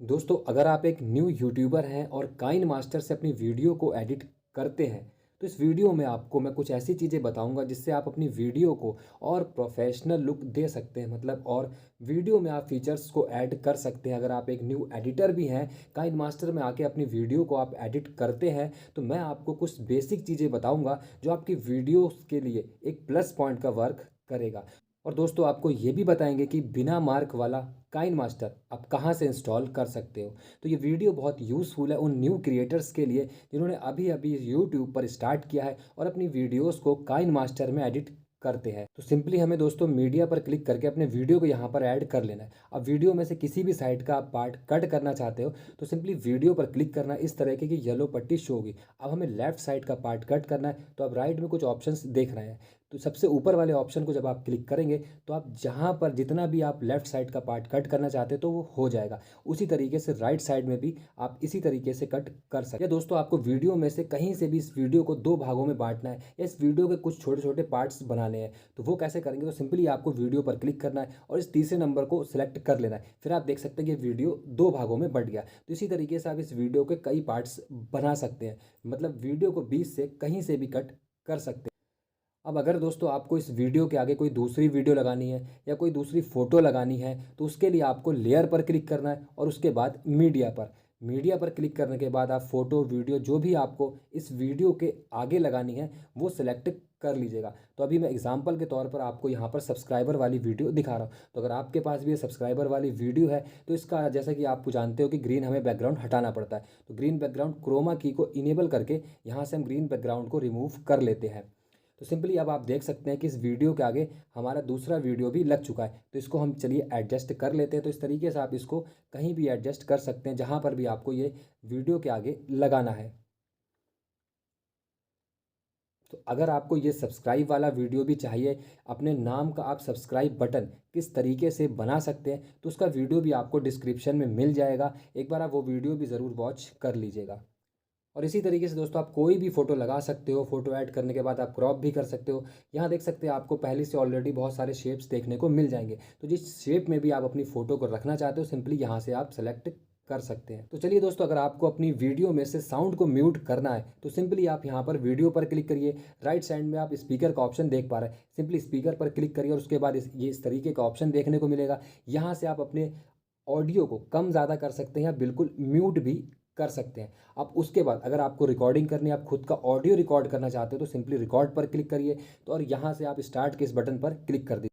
दोस्तों, अगर आप एक न्यू यूट्यूबर हैं और काइन मास्टर से अपनी वीडियो को एडिट करते हैं, तो इस वीडियो में आपको मैं कुछ ऐसी चीज़ें बताऊंगा जिससे आप अपनी वीडियो को और प्रोफेशनल लुक दे सकते हैं। मतलब और वीडियो में आप फीचर्स को ऐड कर सकते हैं। अगर आप एक न्यू एडिटर भी हैं, काइन मास्टर में आके अपनी वीडियो को आप एडिट करते हैं, तो मैं आपको कुछ बेसिक चीज़ें बताऊँगा जो आपकी वीडियो के लिए एक प्लस पॉइंट का वर्क करेगा। और दोस्तों, आपको ये भी बताएंगे कि बिना मार्क वाला काइन मास्टर आप कहाँ से इंस्टॉल कर सकते हो। तो ये वीडियो बहुत यूज़फुल है उन न्यू क्रिएटर्स के लिए जिन्होंने अभी अभी यूट्यूब पर स्टार्ट किया है और अपनी वीडियोस को काइन मास्टर में एडिट करते हैं। तो सिंपली हमें दोस्तों मीडिया पर क्लिक करके अपने वीडियो को यहाँ पर ऐड कर लेना है। अब वीडियो में से किसी भी साइड का आप पार्ट कट करना चाहते हो तो सिंपली वीडियो पर क्लिक करना, इस तरह की येलो पट्टी शो होगी। अब हमें लेफ्ट साइड का पार्ट कट करना है, तो अब राइट में कुछ ऑप्शंस देख रहे हैं। तो सबसे ऊपर वाले ऑप्शन को जब आप क्लिक करेंगे तो आप जहाँ पर जितना भी आप लेफ्ट साइड का पार्ट कट करना चाहते हैं तो वो हो जाएगा। उसी तरीके से राइट साइड में भी आप इसी तरीके से कट कर सकते हैं। दोस्तों, आपको वीडियो में से कहीं से भी इस वीडियो को दो भागों में बांटना है या इस वीडियो के कुछ छोटे छोटे पार्ट्स बनाने हैं, तो वो कैसे करेंगे? तो सिंपली आपको वीडियो पर क्लिक करना है और इस तीसरे नंबर को सिलेक्ट कर लेना है। फिर आप देख सकते हैं कि वीडियो दो भागों में बंट गया। तो इसी तरीके से आप इस वीडियो के कई पार्ट्स बना सकते हैं। मतलब वीडियो को बीच से कहीं से भी कट कर सकते हैं। अब अगर दोस्तों आपको इस वीडियो के आगे कोई दूसरी वीडियो लगानी है या कोई दूसरी फ़ोटो लगानी है, तो उसके लिए आपको लेयर पर क्लिक करना है और उसके बाद मीडिया पर क्लिक करने के बाद आप फ़ोटो वीडियो जो भी आपको इस वीडियो के आगे लगानी है वो सिलेक्ट कर लीजिएगा। तो अभी मैं एग्जांपल के तौर पर आपको यहाँ पर सब्सक्राइबर वाली वीडियो दिखा रहा हूँ। तो अगर आपके पास भी ये सब्सक्राइबर वाली वीडियो है तो इसका, जैसा कि आप जानते हो कि ग्रीन हमें बैकग्राउंड हटाना पड़ता है, तो ग्रीन बैकग्राउंड क्रोमा की को इनेबल करके यहाँ से हम ग्रीन बैकग्राउंड को रिमूव कर लेते हैं। तो सिंपली अब आप देख सकते हैं कि इस वीडियो के आगे हमारा दूसरा वीडियो भी लग चुका है। तो इसको हम चलिए एडजस्ट कर लेते हैं। तो इस तरीके से आप इसको कहीं भी एडजस्ट कर सकते हैं जहाँ पर भी आपको ये वीडियो के आगे लगाना है। तो अगर आपको ये सब्सक्राइब वाला वीडियो भी चाहिए, अपने नाम का आप सब्सक्राइब बटन किस तरीके से बना सकते हैं, तो उसका वीडियो भी आपको डिस्क्रिप्शन में मिल जाएगा। एक बार आप वो वीडियो भी ज़रूर वॉच कर लीजिएगा। और इसी तरीके से दोस्तों, आप कोई भी फ़ोटो लगा सकते हो। फ़ोटो ऐड करने के बाद आप क्रॉप भी कर सकते हो। यहाँ देख सकते हैं आपको पहले से ऑलरेडी बहुत सारे शेप्स देखने को मिल जाएंगे। तो जिस शेप में भी आप अपनी फ़ोटो को रखना चाहते हो, सिंपली यहाँ से आप सेलेक्ट कर सकते हैं। तो चलिए दोस्तों, अगर आपको अपनी वीडियो में से साउंड को म्यूट करना है तो सिंपली आप यहाँ पर वीडियो पर क्लिक करिए। राइट साइड में आप स्पीकर का ऑप्शन देख पा रहे हैं, सिंपली स्पीकर पर क्लिक करिए और उसके बाद इस तरीके का ऑप्शन देखने को मिलेगा। यहाँ से आप अपने ऑडियो को कम ज़्यादा कर सकते हैं या बिल्कुल म्यूट भी कर सकते हैं। अब उसके बाद अगर आपको रिकॉर्डिंग करनी है, आप खुद का ऑडियो रिकॉर्ड करना चाहते हो, तो सिंपली रिकॉर्ड पर क्लिक करिए। तो और यहाँ से आप स्टार्ट के इस बटन पर क्लिक कर दीजिए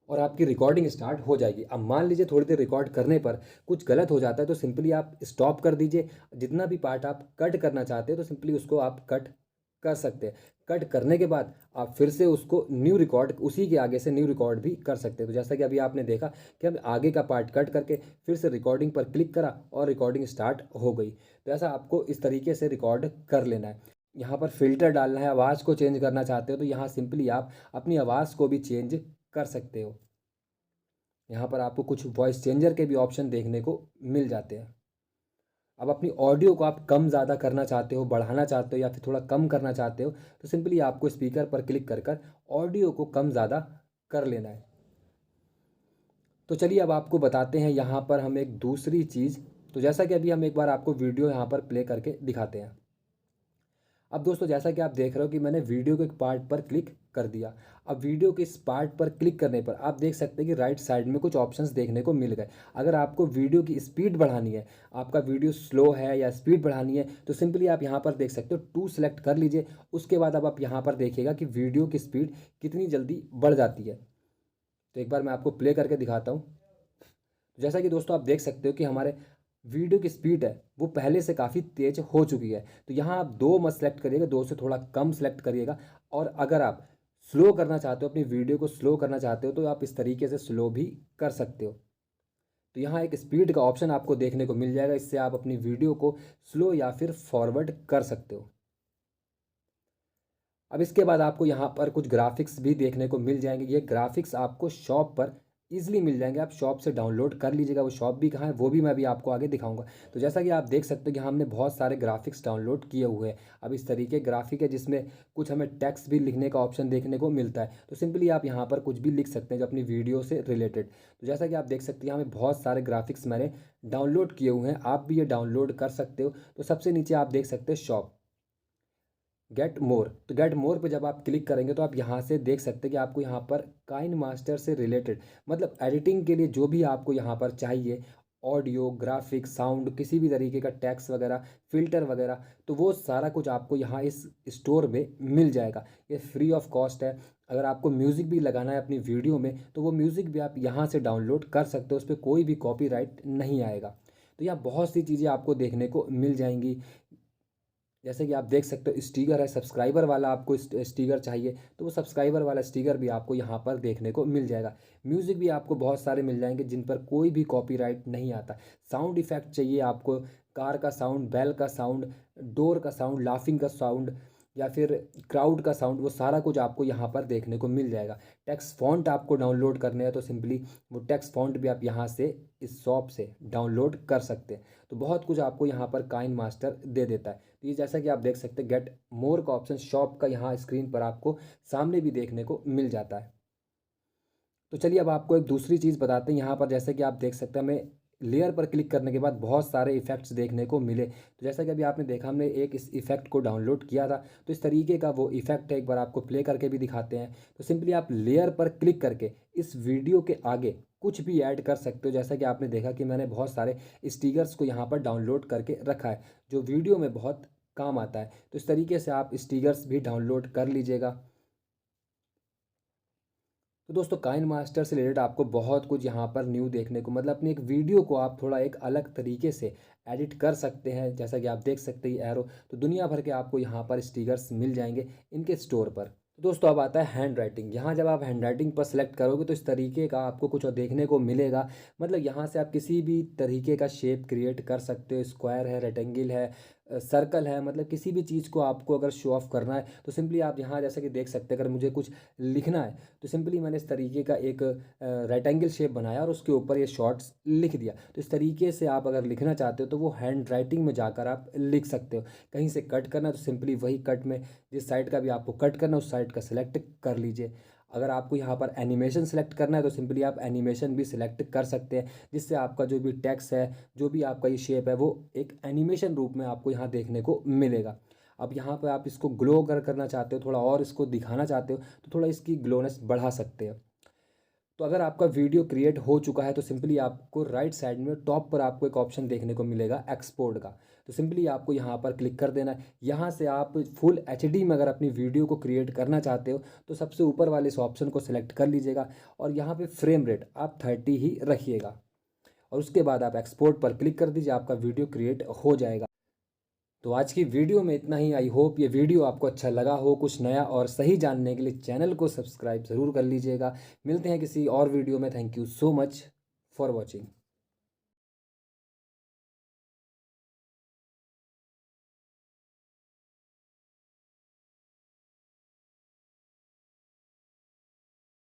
और आपकी रिकॉर्डिंग स्टार्ट हो जाएगी। अब मान लीजिए थोड़ी देर रिकॉर्ड करने पर कुछ गलत हो जाता है, तो सिंपली आप स्टॉप कर दीजिए। जितना भी पार्ट आप कट करना चाहते हो तो सिंपली उसको आप कट कर सकते हैं। कट करने के बाद आप फिर से उसको न्यू रिकॉर्ड, उसी के आगे से न्यू रिकॉर्ड भी कर सकते हैं। तो जैसा कि अभी आपने देखा कि हम आगे का पार्ट कट करके फिर से रिकॉर्डिंग पर क्लिक करा और रिकॉर्डिंग स्टार्ट हो गई। तो ऐसा आपको इस तरीके से रिकॉर्ड कर लेना है। यहाँ पर फिल्टर डालना है, आवाज़ को चेंज करना चाहते हो तो यहाँ सिंपली आप अपनी आवाज़ को भी चेंज कर सकते हो। यहाँ पर आपको कुछ वॉइस चेंजर के भी ऑप्शन देखने को मिल जाते हैं। अब अपनी ऑडियो को आप कम ज़्यादा करना चाहते हो, बढ़ाना चाहते हो या फिर थोड़ा कम करना चाहते हो, तो सिंपली आपको स्पीकर पर क्लिक कर कर ऑडियो को कम ज़्यादा कर लेना है। तो चलिए अब आपको बताते हैं यहाँ पर हम एक दूसरी चीज़। तो जैसा कि अभी हम एक बार आपको वीडियो यहाँ पर प्ले करके दिखाते हैं। अब दोस्तों, जैसा कि आप देख रहे हो कि मैंने वीडियो के एक पार्ट पर क्लिक कर दिया। अब वीडियो के इस पार्ट पर क्लिक करने पर आप देख सकते हैं कि राइट साइड में कुछ ऑप्शंस देखने को मिल गए। अगर आपको वीडियो की स्पीड बढ़ानी है, आपका वीडियो स्लो है या स्पीड बढ़ानी है, तो सिंपली आप यहाँ पर देख सकते हो टू सेलेक्ट कर लीजिए। उसके बाद अब आप यहाँ पर देखिएगा कि वीडियो की स्पीड कितनी जल्दी बढ़ जाती है। तो एक बार मैं आपको प्ले करके दिखाता हूँ। जैसा कि दोस्तों आप देख सकते हो कि हमारे वीडियो की स्पीड है वो पहले से काफ़ी तेज हो चुकी है। तो यहाँ आप दो मत सेलेक्ट करिएगा, दो से थोड़ा कम सेलेक्ट करिएगा। और अगर आप स्लो करना चाहते हो, अपनी वीडियो को स्लो करना चाहते हो, तो आप इस तरीके से स्लो भी कर सकते हो। तो यहाँ एक स्पीड का ऑप्शन आपको देखने को मिल जाएगा, इससे आप अपनी वीडियो को स्लो या फिर फॉरवर्ड कर सकते हो। अब इसके बाद आपको यहाँ पर कुछ ग्राफिक्स भी देखने को मिल जाएंगे। ये ग्राफिक्स आपको शॉप पर ईजिली मिल जाएंगे, आप शॉप से डाउनलोड कर लीजिएगा। वो शॉप भी कहाँ है वो भी मैं अभी आपको आगे दिखाऊंगा। तो जैसा कि आप देख सकते हो कि हमने बहुत सारे ग्राफिक्स डाउनलोड किए हुए हैं। अब इस तरीके ग्राफिक है जिसमें कुछ हमें टेक्स्ट भी लिखने का ऑप्शन देखने को मिलता है। तो सिंपली आप यहाँ पर कुछ भी लिख सकते हैं जो अपनी वीडियो से रिलेटेड। तो जैसा कि आप देख सकते हैं हमें बहुत सारे ग्राफिक्स मैंने डाउनलोड किए हुए हैं, आप भी ये डाउनलोड कर सकते हो। तो सबसे नीचे आप देख सकते हैं शॉप, गेट मोर। तो गेट मोर पे जब आप क्लिक करेंगे तो आप यहाँ से देख सकते हैं कि आपको यहाँ पर काइन मास्टर से रिलेटेड मतलब एडिटिंग के लिए जो भी आपको यहाँ पर चाहिए, ऑडियो, ग्राफिक, साउंड, किसी भी तरीके का टैक्स वगैरह, फिल्टर वगैरह, तो वो सारा कुछ आपको यहाँ इस स्टोर में मिल जाएगा। ये फ्री ऑफ कॉस्ट है। अगर आपको म्यूज़िक भी लगाना है अपनी वीडियो में तो वो म्यूज़िक भी आप यहाँ से डाउनलोड कर सकते हो, उस पर कोई भी कॉपीराइट नहीं आएगा। तो यहाँ बहुत सी चीज़ें आपको देखने को मिल जाएंगी। जैसे कि आप देख सकते हो स्टिकर है, सब्सक्राइबर वाला आपको स्टिकर चाहिए तो वो सब्सक्राइबर वाला स्टिकर भी आपको यहाँ पर देखने को मिल जाएगा। म्यूज़िक भी आपको बहुत सारे मिल जाएंगे जिन पर कोई भी कॉपीराइट नहीं आता। साउंड इफेक्ट चाहिए आपको, कार का साउंड, बैल का साउंड, डोर का साउंड, लाफिंग का साउंड या फिर क्राउड का साउंड, वो सारा कुछ आपको यहाँ पर देखने को मिल जाएगा। टेक्स्ट फॉन्ट आपको डाउनलोड करने हैं तो सिंपली वो टेक्स्ट फॉन्ट भी आप यहाँ से इस शॉप से डाउनलोड कर सकते हैं। तो बहुत कुछ आपको यहाँ पर काइन मास्टर दे देता है। तो ये जैसा कि आप देख सकते हैं गेट मोर का ऑप्शन शॉप का यहाँ स्क्रीन पर आपको सामने भी देखने को मिल जाता है। तो चलिए अब आपको एक दूसरी चीज़ बताते हैं। यहाँ पर जैसे कि आप देख सकते हैं हमें लेयर पर क्लिक करने के बाद बहुत सारे इफेक्ट्स देखने को मिले। तो जैसा कि अभी आपने देखा हमने एक इस इफेक्ट को डाउनलोड किया था, तो इस तरीके का वो इफेक्ट है, एक बार आपको प्ले करके भी दिखाते हैं। तो सिंपली आप लेयर पर क्लिक करके इस वीडियो के आगे कुछ भी ऐड कर सकते हो। जैसा कि आपने देखा कि मैंने बहुत सारे स्टिकर्स को यहाँ पर डाउनलोड करके रखा है जो वीडियो में बहुत काम आता है। तो इस तरीके से आप स्टिकर्स भी डाउनलोड कर लीजिएगा। तो दोस्तों काइन मास्टर से रिलेटेड आपको बहुत कुछ यहाँ पर न्यू देखने को मतलब अपनी एक वीडियो को आप थोड़ा एक अलग तरीके से एडिट कर सकते हैं। जैसा कि आप देख सकते हैं एरो, तो दुनिया भर के आपको यहाँ पर स्टिकर्स मिल जाएंगे इनके स्टोर पर। तो दोस्तों अब आता है हैंड राइटिंग। यहाँ जब आप हैंड राइटिंग पर सेलेक्ट करोगे तो इस तरीके का आपको कुछ और देखने को मिलेगा। मतलब यहाँ से आप किसी भी तरीके का शेप क्रिएट कर सकते हो, स्क्वायर है, रेक्टेंगल है, सर्कल है, मतलब किसी भी चीज़ को आपको अगर शो ऑफ करना है तो सिंपली आप यहाँ जैसा कि देख सकते हैं अगर मुझे कुछ लिखना है तो सिंपली मैंने इस तरीके का एक रेक्टेंगल शेप बनाया और उसके ऊपर ये शॉर्ट्स लिख दिया। तो इस तरीके से आप अगर लिखना चाहते हो तो वो हैंड राइटिंग में जाकर आप लिख सकते हो। कहीं से कट करना है तो सिंपली वही कट में जिस साइड का भी आपको कट करना है उस साइड का सिलेक्ट कर लीजिए। अगर आपको यहाँ पर एनिमेशन सेलेक्ट करना है तो सिंपली आप एनिमेशन भी सिलेक्ट कर सकते हैं, जिससे आपका जो भी टेक्स्ट है, जो भी आपका ये शेप है वो एक एनिमेशन रूप में आपको यहाँ देखने को मिलेगा। अब यहाँ पर आप इसको ग्लो अगर करना चाहते हो, थोड़ा और इसको दिखाना चाहते हो तो थोड़ा इसकी ग्लोनेस बढ़ा सकते हैं। तो अगर आपका वीडियो क्रिएट हो चुका है तो सिंपली आपको राइट साइड में टॉप पर आपको एक ऑप्शन देखने को मिलेगा एक्सपोर्ट का। तो सिंपली आपको यहाँ पर क्लिक कर देना है। यहाँ से आप फुल एचडी में अगर अपनी वीडियो को क्रिएट करना चाहते हो तो सबसे ऊपर वाले इस ऑप्शन को सिलेक्ट कर लीजिएगा और यहाँ पे फ्रेम रेट आप 30 ही रखिएगा और उसके बाद आप एक्सपोर्ट पर क्लिक कर दीजिए, आपका वीडियो क्रिएट हो जाएगा। तो आज की वीडियो में इतना ही। आई होप ये वीडियो आपको अच्छा लगा हो। कुछ नया और सही जानने के लिए चैनल को सब्सक्राइब ज़रूर कर लीजिएगा। मिलते हैं किसी और वीडियो में। Thank you so much for watching.